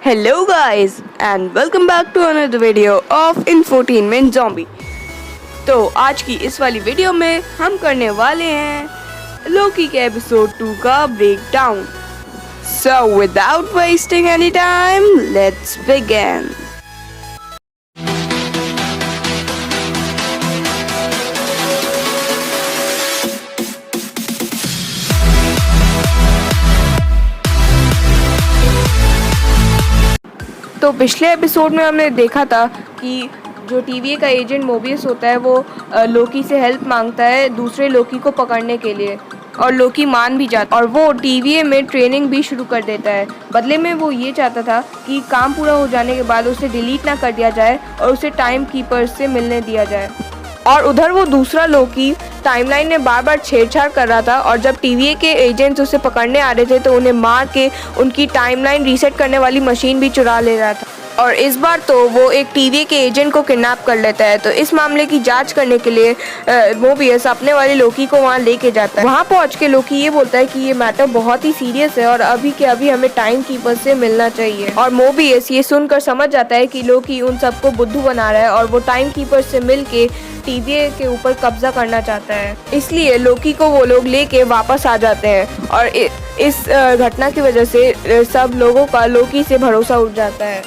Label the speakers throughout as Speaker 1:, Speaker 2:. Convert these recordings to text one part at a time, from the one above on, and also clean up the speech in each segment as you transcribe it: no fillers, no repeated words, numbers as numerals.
Speaker 1: Hello guys and welcome back to another video of Infotainment Zombie। तो आज की इस वाली वीडियो में हम करने वाले हैं लोकी के एपिसोड 2 का break down. So without wasting any time, let's begin। तो पिछले एपिसोड में हमने देखा था कि जो टीवीए का एजेंट मोबियस होता है वो लोकी से हेल्प मांगता है दूसरे लोकी को पकड़ने के लिए, और लोकी मान भी जाता है और वो टीवीए में ट्रेनिंग भी शुरू कर देता है। बदले में वो ये चाहता था कि काम पूरा हो जाने के बाद उसे डिलीट ना कर दिया जाए और उसे टाइम कीपर से मिलने दिया जाए। और उधर वो दूसरा लोकी टाइमलाइन में बार बार छेड़छाड़ कर रहा था, और जब टीवीए के एजेंट्स उसे पकड़ने आ रहे थे तो उन्हें मार के उनकी टाइमलाइन रीसेट करने वाली मशीन भी चुरा ले रहा था। और इस बार तो वो एक टीवीए के एजेंट को किडनैप कर लेता है। तो इस मामले की जांच करने के लिए मोबियस अपने वाले लोकी को वहाँ लेके जाता है। वहाँ पहुँच के लोकी ये बोलता है कि ये मैटर बहुत ही सीरियस है और अभी के अभी हमें टाइम कीपर से मिलना चाहिए। और मोबियस ये सुनकर समझ जाता है कि लोकी उन सबको बुद्धू बना रहा है और वो टाइम कीपर से मिल के टीवीए के ऊपर कब्जा करना चाहता है। इसलिए लोकी को वो लोग लेके वापस आ जाते हैं और इस घटना की वजह से सब लोगों का लोकी से भरोसा उठ जाता है।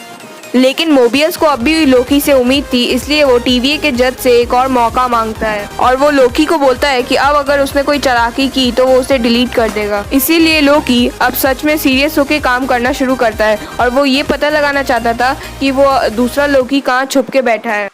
Speaker 1: लेकिन मोबियस को अब भी लोकी से उम्मीद थी, इसलिए वो टीवीए के जज से एक और मौका मांगता है और वो लोकी को बोलता है कि अब अगर उसने कोई चालाकी की तो वो उसे डिलीट कर देगा। इसीलिए लोकी अब सच में सीरियस होकर काम करना शुरू करता है और वो ये पता लगाना चाहता था कि वो दूसरा लोकी कहाँ छुप के बैठा है।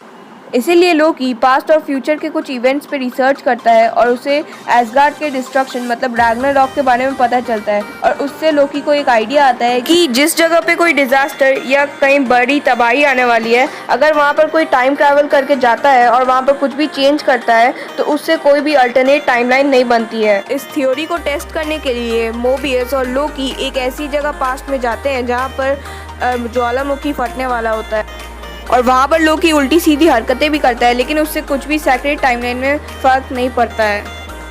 Speaker 1: इसीलिए लोकी पास्ट और फ्यूचर के कुछ इवेंट्स पे रिसर्च करता है और उसे एसगार्ड के डिस्ट्रक्शन मतलब रैग्नारॉक के बारे में पता चलता है। और उससे लोकी को एक आइडिया आता है कि जिस जगह पे कोई डिजास्टर या कहीं बड़ी तबाही आने वाली है, अगर वहाँ पर कोई टाइम ट्रैवल करके जाता है और वहाँ पर कुछ भी चेंज करता है तो उससे कोई भी अल्टरनेट टाइमलाइन नहीं बनती है। इस थ्योरी को टेस्ट करने के लिए मोबियस और लोकी एक ऐसी जगह पास्ट में जाते हैं जहाँ पर ज्वालामुखी फटने वाला होता है, और वहाँ पर लोकी उल्टी सीधी हरकतें भी करता है, लेकिन उससे कुछ भी सेक्रेट टाइमलाइन में फर्क नहीं पड़ता है।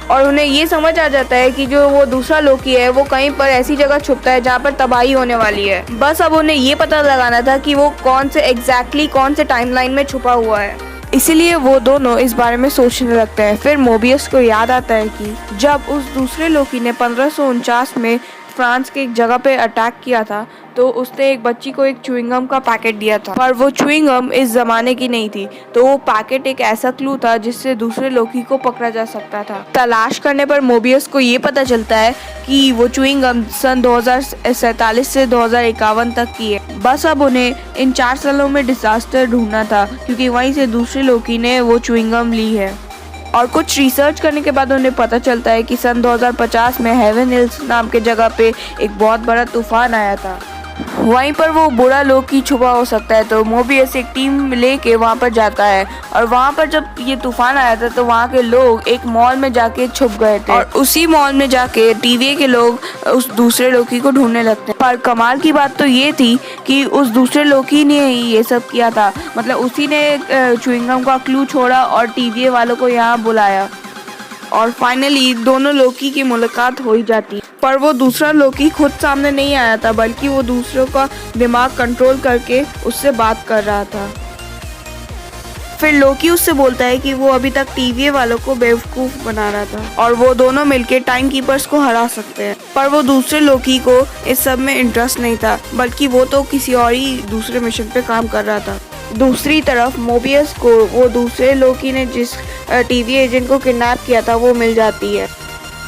Speaker 1: और उन्हें ये समझ आ जाता है कि जो वो दूसरा लोकी है वो कहीं पर ऐसी जगह छुपता है जहाँ पर तबाही होने वाली है। बस अब उन्हें ये पता लगाना था कि वो कौन से टाइमलाइन में छुपा हुआ है। इसीलिए वो दोनों इस बारे में सोचने लगते हैं। फिर मोबियस को याद आता है कि जब उस दूसरे लोकी ने 1549 में फ्रांस के एक जगह पे अटैक किया था तो उसने एक बच्ची को एक च्युइंगम का पैकेट दिया था, पर वो च्युइंगम इस जमाने की नहीं थी। तो वो पैकेट एक ऐसा क्लू था जिससे दूसरे लोकी को पकड़ा जा सकता था। तलाश करने पर मोबियस को ये पता चलता है कि वो च्युइंगम सन 2047 से 2051 तक की है। बस अब उन्हें इन 4 सालों में डिजास्टर ढूंढना था, क्योंकि वहीं से दूसरे लोकी ने वो च्युइंगम ली है। और कुछ रिसर्च करने के बाद उन्हें पता चलता है कि सन 2050 में हेवन हिल्स नाम के जगह पे एक बहुत बड़ा तूफान आया था, वहीं पर वो बुरा लोकी छुपा हो सकता है। तो मोबियस एक टीम लेके वहाँ पर जाता है, और वहाँ पर जब ये तूफान आया था तो वहाँ के लोग एक मॉल में जाके छुप गए थे, और उसी मॉल में जाके टीवीए के लोग उस दूसरे लोकी को ढूंढने लगते हैं। पर कमाल की बात तो ये थी कि उस दूसरे लोकी ने ही ये सब किया था, मतलब उसी ने च्युइंगम का क्लू छोड़ा और टीवीए वालों को यहाँ बुलाया, और फाइनली दोनों लोकी की मुलाकात हो ही जाती। पर वो दूसरा लोकी खुद सामने नहीं आया था, बल्कि वो दूसरों का दिमाग कंट्रोल करके उससे बात कर रहा था। फिर लोकी उससे बोलता है कि वो अभी तक टीवीए वालों को बेवकूफ बना रहा था और वो दोनों मिलके टाइम कीपर्स को हरा सकते हैं। पर वो दूसरे लोकी को इस सब में इंटरेस्ट नहीं था, बल्कि वो तो किसी और ही दूसरे मिशन पे काम कर रहा था। दूसरी तरफ मोबियस को वो दूसरे लोकी ने जिस टीवीए एजेंट को किडनैप किया था वो मिल जाती है,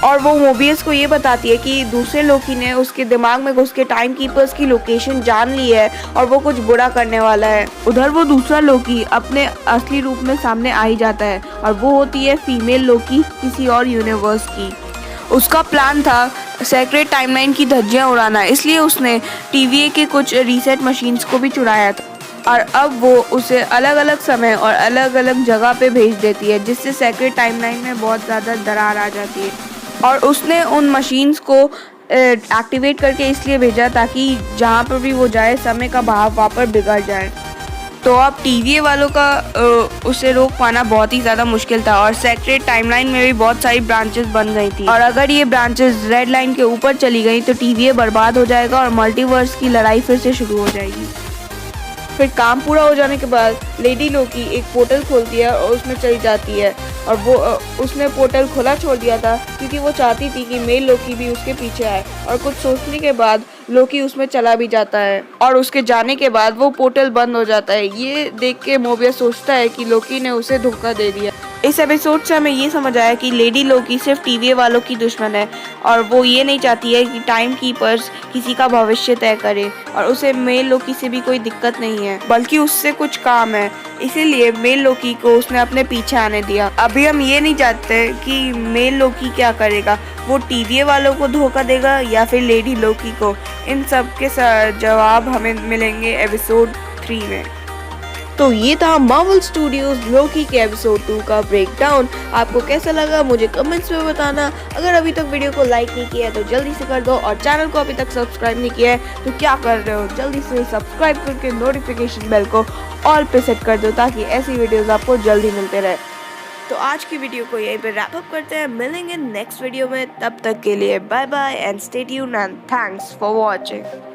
Speaker 1: और वो मोबियस को ये बताती है कि दूसरे लोकी ने उसके दिमाग में घुस के टाइम कीपर्स की लोकेशन जान ली है और वो कुछ बुरा करने वाला है। उधर वो दूसरा लोकी अपने असली रूप में सामने आ ही जाता है, और वो होती है फीमेल लोकी किसी और यूनिवर्स की। उसका प्लान था सेक्रेट टाइमलाइन की धज्जियां उड़ाना, इसलिए उसने टीवीए के कुछ रीसेट मशीन्स को भी चुराया था, और अब वो उसे अलग अलग समय और अलग अलग जगह पे भेज देती है, जिससे सेक्रेट टाइमलाइन में बहुत ज़्यादा दरार आ जाती है। और उसने उन मशीन्स को एक्टिवेट करके इसलिए भेजा ताकि जहाँ पर भी वो जाए समय का बहाव वहाँ पर बिगड़ जाए। तो अब टीवीए वालों का उसे रोक पाना बहुत ही ज़्यादा मुश्किल था और सेक्रेट टाइमलाइन में भी बहुत सारी ब्रांचेस बन गई थी और अगर ये ब्रांचेस रेड लाइन के ऊपर चली गई तो टीवीए बर्बाद हो जाएगा और मल्टीवर्स की लड़ाई फिर से शुरू हो जाएगी। फिर काम पूरा हो जाने के बाद लेडी लोकी एक पोर्टल खोलती है और उसमें चली जाती है और वो उसने पोर्टल खुला छोड़ दिया था क्योंकि वो चाहती थी कि मेल लोकी भी उसके पीछे आए और कुछ सोचने के बाद लोकी उसमें चला भी जाता है और उसके जाने के बाद वो पोर्टल बंद हो जाता है। ये देख के मोबियस सोचता है कि लोकी ने उसे धोखा दे दिया। इस एपिसोड से हमें ये समझ आया कि लेडी लोकी सिर्फ टीवीए वालों की दुश्मन है और वो ये नहीं चाहती है कि टाइम कीपर्स किसी का भविष्य तय करे और उसे मेल लोकी से भी कोई दिक्कत नहीं है बल्कि उससे कुछ काम है, इसीलिए मेल लोकी को उसने अपने पीछे आने दिया। अभी हम ये नहीं जानते कि मेल लोकी क्या करेगा, वो टीवीए वालों को धोखा देगा या फिर लेडी लोकी को। इन सब के जवाब हमें मिलेंगे एपिसोड 3 में। तो ये था मार्वल स्टूडियोज लोकी के एपिसोड 2 का ब्रेकडाउन। आपको कैसा लगा मुझे कमेंट्स में बताना। अगर अभी तक वीडियो को लाइक नहीं किया है तो जल्दी से कर दो और चैनल को अभी तक सब्सक्राइब नहीं किया है तो क्या कर रहे हो, जल्दी से सब्सक्राइब करके नोटिफिकेशन बेल को ऑल पे सेट कर दो ताकि ऐसी वीडियोस आपको जल्दी मिलते रहे। तो आज की वीडियो को यहीं पे रैप अप करते हैं, मिलेंगे नेक्स्ट वीडियो में। तब तक के लिए bye bye and stay tuned and thanks for watching.